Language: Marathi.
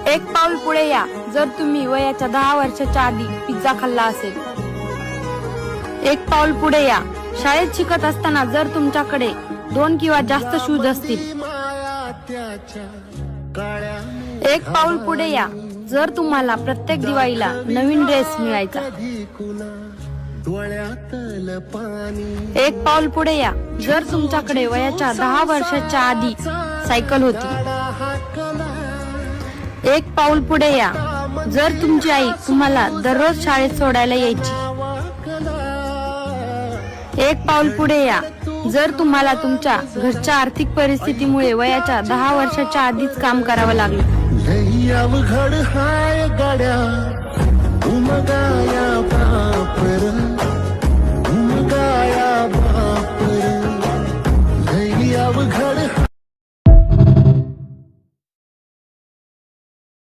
एक पाऊल पुढे या जर तुम्ही वयाच्या 10 वर्षाच्या आधी पिझ्झा खाल्ला असेल. एक पाऊल पुढे या शाळेत शिकत असताना जर तुमच्याकडे 2 किंवा जास्त शूज असतील. एक पाऊल पुढे या जर तुम्हाला प्रत्येक दिवाळीला नवीन ड्रेस मिळायचा. एक पाऊल पुढे या जर तुमच्याकडे वयाच्या 10 वर्षाच्या आधी सायकल होती. एक पाऊल पुढे या जर तुमची आई तुम्हाला दररोज शाळेत सोडायला यायची. एक पाऊल पुढे या जर तुम्हाला तुमच्या घरच्या आर्थिक परिस्थितीमुळे वयाच्या 10 वर्षाच्या आधीच काम करावं लागलं. अवघड हाय गाड्या उमगाया पापर